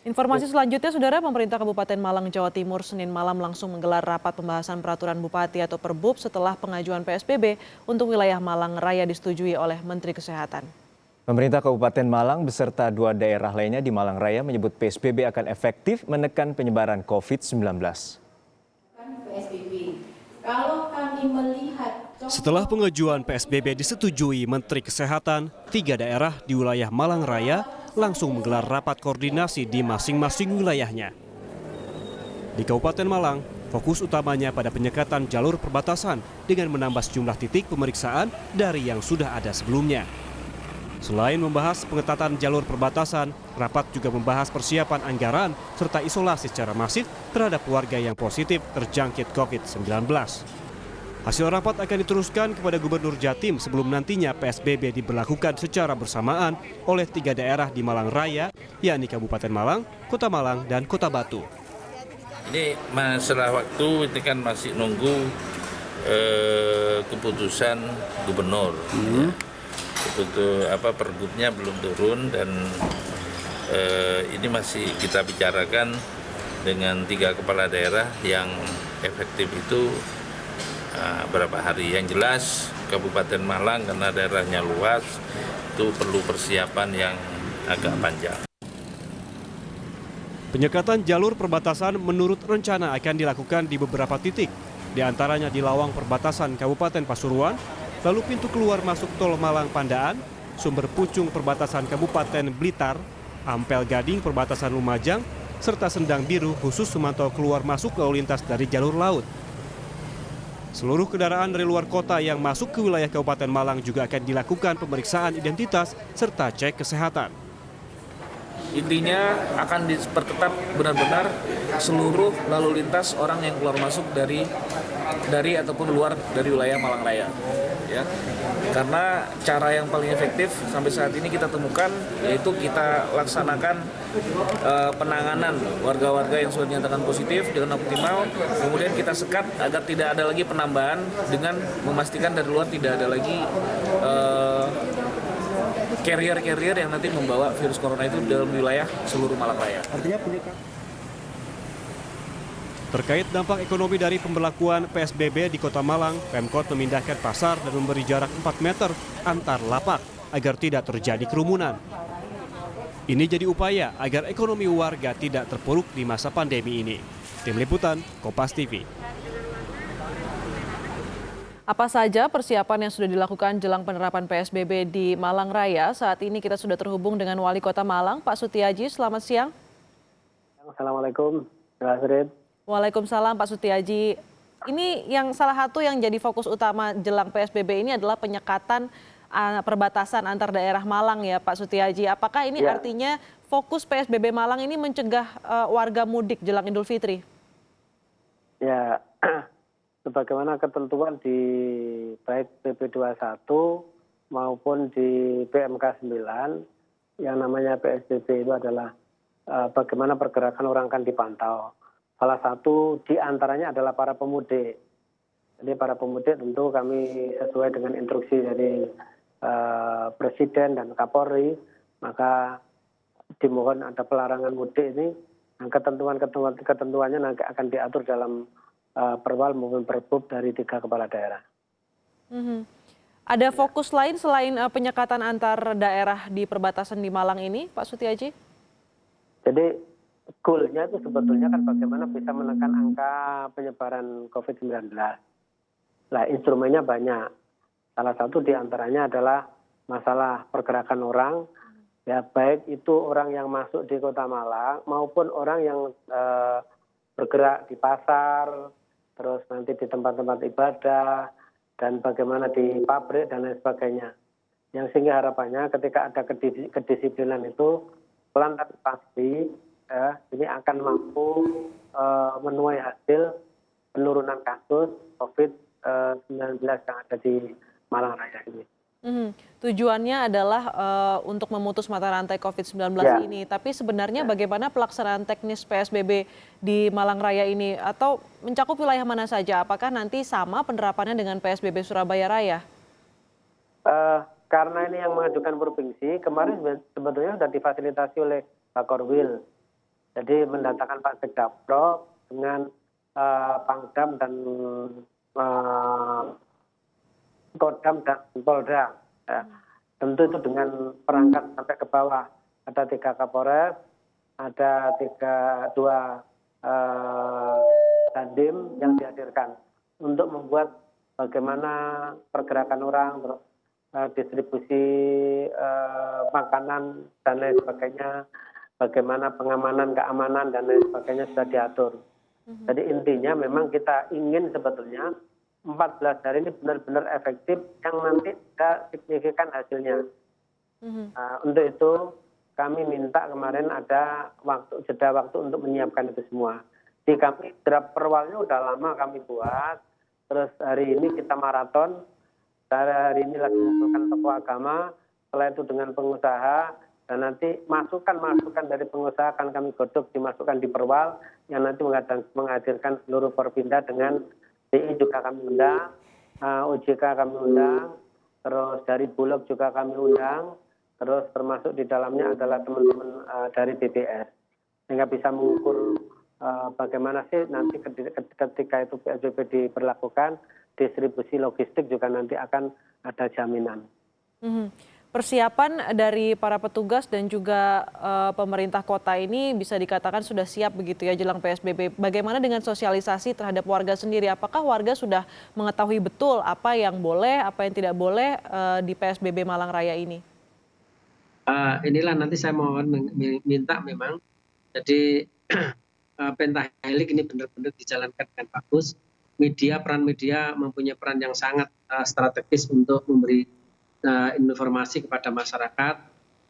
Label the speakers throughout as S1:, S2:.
S1: Informasi selanjutnya, Saudara, pemerintah Kabupaten Malang, Jawa Timur, Senin malam langsung menggelar rapat pembahasan peraturan Bupati atau Perbub setelah pengajuan PSBB untuk wilayah Malang Raya disetujui oleh Menteri Kesehatan.
S2: Pemerintah Kabupaten Malang beserta 2 daerah lainnya di Malang Raya menyebut PSBB akan efektif menekan penyebaran COVID-19.
S3: Setelah pengajuan PSBB disetujui Menteri Kesehatan, 3 daerah di wilayah Malang Raya langsung menggelar rapat koordinasi di masing-masing wilayahnya. Di Kabupaten Malang, fokus utamanya pada penyekatan jalur perbatasan dengan menambah sejumlah titik pemeriksaan dari yang sudah ada sebelumnya. Selain membahas pengetatan jalur perbatasan, rapat juga membahas persiapan anggaran serta isolasi secara masif terhadap warga yang positif terjangkit COVID-19. Hasil rapat akan diteruskan kepada Gubernur Jatim sebelum nantinya PSBB diberlakukan secara bersamaan oleh 3 daerah di Malang Raya, yakni Kabupaten Malang, Kota Malang, dan Kota Batu.
S4: Ini masalah waktu, ini kan masih nunggu keputusan Gubernur. Pergubnya belum turun dan ini masih kita bicarakan dengan 3 kepala daerah yang efektif itu berapa hari. Yang jelas Kabupaten Malang karena daerahnya luas itu perlu persiapan yang agak panjang.
S3: Penyekatan jalur perbatasan menurut rencana akan dilakukan di beberapa titik, di antaranya di lawang perbatasan Kabupaten Pasuruan, lalu pintu keluar masuk Tol Malang Pandaan, sumber pucung perbatasan Kabupaten Blitar, Ampel Gading perbatasan Lumajang, serta Sendang Biru khusus memantau keluar masuk lalu lintas dari jalur laut. Seluruh kendaraan dari luar kota yang masuk ke wilayah Kabupaten Malang juga akan dilakukan pemeriksaan identitas serta cek kesehatan.
S5: Intinya akan diperketat benar-benar seluruh lalu lintas orang yang keluar masuk dari ataupun luar dari wilayah Malang Raya. Ya. Karena cara yang paling efektif sampai saat ini kita temukan yaitu kita laksanakan penanganan warga-warga yang sudah dinyatakan positif dengan optimal, kemudian kita sekat agar tidak ada lagi penambahan dengan memastikan dari luar tidak ada lagi carrier yang nanti membawa virus corona itu dalam wilayah seluruh Malang Raya.
S3: Terkait dampak ekonomi dari pemberlakuan PSBB di Kota Malang, Pemkot memindahkan pasar dan memberi jarak 4 meter antar lapak agar tidak terjadi kerumunan. Ini jadi upaya agar ekonomi warga tidak terpuruk di masa pandemi ini. Tim Liputan, Kompas TV.
S1: Apa saja persiapan yang sudah dilakukan jelang penerapan PSBB di Malang Raya? Saat ini kita sudah terhubung dengan Wali Kota Malang, Pak Sutiaji. Selamat siang.
S6: Assalamualaikum, Mbak Asrid.
S1: Waalaikumsalam, Pak Sutiaji. Ini yang salah satu yang jadi fokus utama jelang PSBB ini adalah penyekatan perbatasan antar daerah Malang ya, Pak Sutiaji. Apakah ini artinya fokus PSBB Malang ini mencegah warga mudik jelang Idul Fitri?
S6: Ya, sebagaimana ketentuan di baik PP 21 maupun di PMK 9, yang namanya PSBB itu adalah bagaimana pergerakan orang akan dipantau. Salah satu di antaranya adalah para pemudik. Jadi para pemudik tentu kami sesuai dengan instruksi dari Presiden dan Kapolri, maka dimohon ada pelarangan mudik ini, dan ketentuannya nanti akan diatur dalam perwal maupun perbub dari 3 kepala daerah.
S1: Ada fokus lain selain penyekatan antar daerah di perbatasan di Malang ini, Pak Sutiaji?
S6: Jadi goalnya itu sebetulnya kan bagaimana bisa menekan angka penyebaran COVID-19. Nah, instrumennya banyak. Salah satu diantaranya adalah masalah pergerakan orang, ya baik itu orang yang masuk di Kota Malang maupun orang yang bergerak di pasar, terus nanti di tempat-tempat ibadah, dan bagaimana di pabrik dan lain sebagainya. Yang sehingga harapannya ketika ada kedisiplinan itu pelan tapi pasti ini akan mampu menuai hasil penurunan kasus COVID-19 yang ada di Malang Raya ini.
S1: Tujuannya adalah untuk memutus mata rantai COVID-19 ini. Tapi sebenarnya bagaimana pelaksanaan teknis PSBB di Malang Raya ini? Atau mencakup wilayah mana saja? Apakah nanti sama penerapannya dengan PSBB Surabaya Raya?
S6: Karena ini yang mengajukan provinsi, kemarin sebetulnya sudah difasilitasi oleh Pak Korwil. Jadi mendatangkan Pak Sekdapro dengan Pangdam dan Kodam dan Polda. Ya. Tentu itu dengan perangkat sampai ke bawah. Ada 3 Kapolres, ada 2 Dandim yang dihadirkan untuk membuat bagaimana pergerakan orang, distribusi makanan dan lain sebagainya, bagaimana pengamanan, keamanan dan lain sebagainya sudah diatur. Jadi intinya memang kita ingin sebetulnya 14 hari ini benar-benar efektif yang nanti tidak signifikan hasilnya. Untuk itu kami minta kemarin ada jeda waktu untuk menyiapkan itu semua. Di kami draft perwalnya udah lama kami buat, terus hari ini kita maraton, hari ini lagi mengumpulkan tokoh agama, setelah itu dengan pengusaha, dan nanti masukan dari pengusaha akan kami godok dimasukkan di perwal yang nanti menghadirkan seluruh Forpinda dengan DI juga kami undang, OJK kami undang, terus dari Bulog juga kami undang, terus termasuk di dalamnya adalah teman-teman dari BPS, sehingga bisa mengukur bagaimana sih nanti ketika itu PSBB diberlakukan, distribusi logistik juga nanti akan ada jaminan.
S1: Persiapan dari para petugas dan juga pemerintah kota ini bisa dikatakan sudah siap begitu ya jelang PSBB. Bagaimana dengan sosialisasi terhadap warga sendiri? Apakah warga sudah mengetahui betul apa yang boleh, apa yang tidak boleh di PSBB Malang Raya ini?
S7: Inilah nanti saya mohon minta memang, jadi pentahelik ini benar-benar dijalankan dengan bagus. Peran media mempunyai peran yang sangat strategis untuk memberi informasi kepada masyarakat.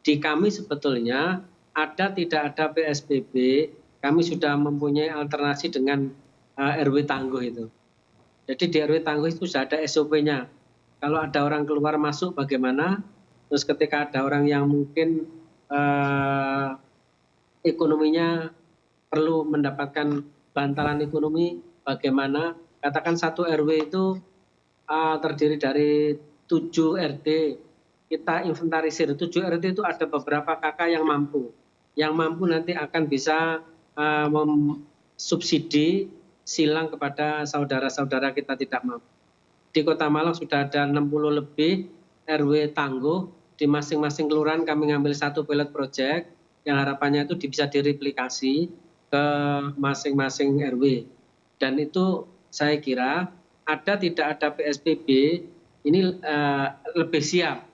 S7: Di kami sebetulnya tidak ada PSBB, kami sudah mempunyai alternasi dengan RW tangguh itu. Jadi di RW tangguh itu sudah ada SOP-nya. Kalau ada orang keluar masuk bagaimana, terus ketika ada orang yang mungkin ekonominya perlu mendapatkan bantalan ekonomi, bagaimana? Katakan satu RW itu terdiri dari 7 RT, kita inventarisir 7 RT itu ada beberapa kakak yang mampu nanti akan bisa subsidi silang kepada saudara-saudara kita tidak mampu. Di Kota Malang sudah ada 60 lebih RW tangguh, di masing-masing kelurahan kami ngambil satu pilot project yang harapannya itu bisa direplikasi ke masing-masing RW. Dan itu saya kira tidak ada PSBB ini lebih siap.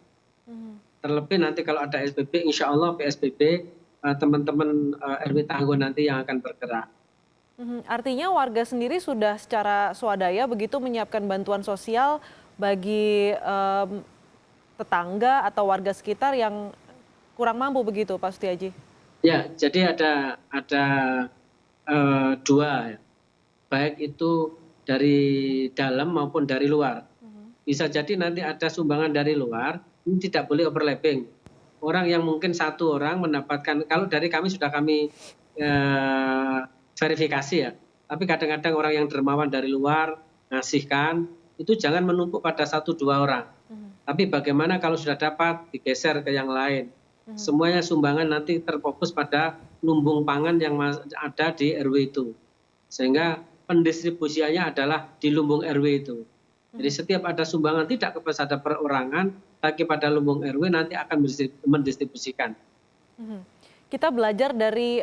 S7: Terlebih nanti kalau ada SBB, insya Allah PSBB teman-teman RW tangguh nanti yang akan bergerak.
S1: Artinya warga sendiri sudah secara swadaya begitu menyiapkan bantuan sosial bagi tetangga atau warga sekitar yang kurang mampu begitu, Pak Sutiaji?
S7: Ya, jadi ada dua, baik itu dari dalam maupun dari luar. Bisa jadi nanti ada sumbangan dari luar, ini tidak boleh overlapping. Orang yang mungkin satu orang mendapatkan, kalau dari kami sudah kami verifikasi ya, tapi kadang-kadang orang yang dermawan dari luar ngasihkan, itu jangan menumpuk pada 1-2 orang. Tapi bagaimana kalau sudah dapat digeser ke yang lain. Semuanya sumbangan nanti terfokus pada lumbung pangan yang ada di RW itu. Sehingga pendistribusiannya adalah di lumbung RW itu. Jadi setiap ada sumbangan tidak kepada perorangan, tapi pada lumbung RW nanti akan mendistribusikan.
S1: Kita belajar dari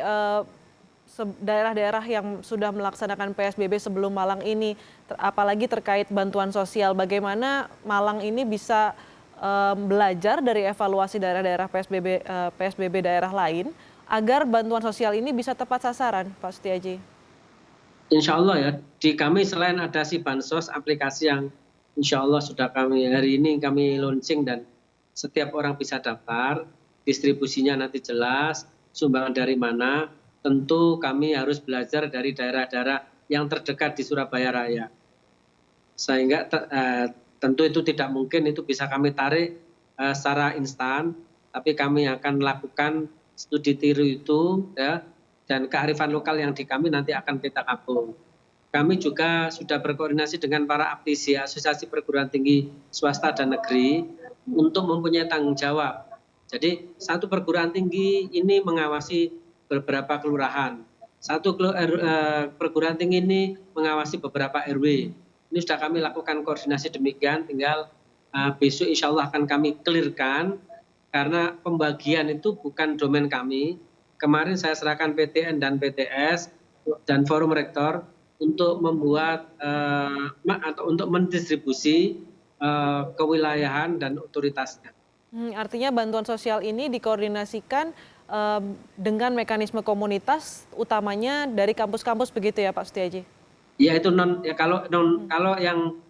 S1: daerah-daerah yang sudah melaksanakan PSBB sebelum Malang ini, apalagi terkait bantuan sosial. Bagaimana Malang ini bisa belajar dari evaluasi daerah-daerah PSBB daerah lain agar bantuan sosial ini bisa tepat sasaran, Pak Sutiaji?
S7: Insya Allah ya, di kami selain ada si Bansos, aplikasi yang insya Allah sudah hari ini kami launching dan setiap orang bisa daftar, distribusinya nanti jelas, sumbangan dari mana, tentu kami harus belajar dari daerah-daerah yang terdekat di Surabaya Raya. Sehingga tentu itu tidak mungkin itu bisa kami tarik secara instan, tapi kami akan lakukan studi tiru itu ya, dan kearifan lokal yang di kami nanti akan kita gabung. Kami juga sudah berkoordinasi dengan para APTISI, Asosiasi Perguruan Tinggi Swasta dan Negeri, untuk mempunyai tanggung jawab. Jadi satu perguruan tinggi ini mengawasi beberapa kelurahan. Satu perguruan tinggi ini mengawasi beberapa RW. Ini sudah kami lakukan koordinasi demikian, tinggal besok insya Allah akan kami clearkan, karena pembagian itu bukan domain kami. Kemarin saya serahkan PTN dan PTS dan forum rektor untuk membuat atau untuk mendistribusi kewilayahan dan otoritasnya.
S1: Artinya bantuan sosial ini dikoordinasikan dengan mekanisme komunitas, utamanya dari kampus-kampus begitu ya Pak Sutiaji?
S7: Ya itu kalau yang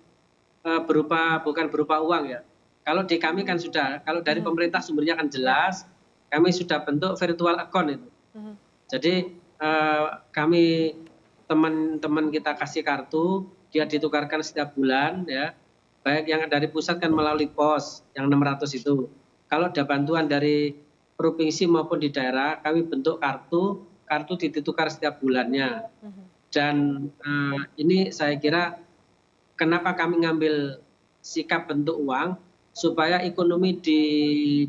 S7: bukan berupa uang ya. Kalau di kami kan sudah, kalau dari pemerintah sumbernya kan jelas, kami sudah bentuk virtual account itu. Jadi kami teman-teman kita kasih kartu, dia ditukarkan setiap bulan ya. Baik yang dari pusat kan melalui pos yang 600 itu. Kalau ada bantuan dari provinsi maupun di daerah, kami bentuk kartu ditukar setiap bulannya. Dan ini saya kira kenapa kami ngambil sikap bentuk uang, supaya ekonomi di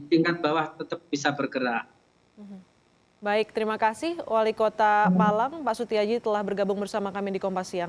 S7: tingkat bawah tetap bisa bergerak.
S1: Baik, terima kasih Wali Kota Malang, Pak Sutiaji telah bergabung bersama kami di Kompas Siang.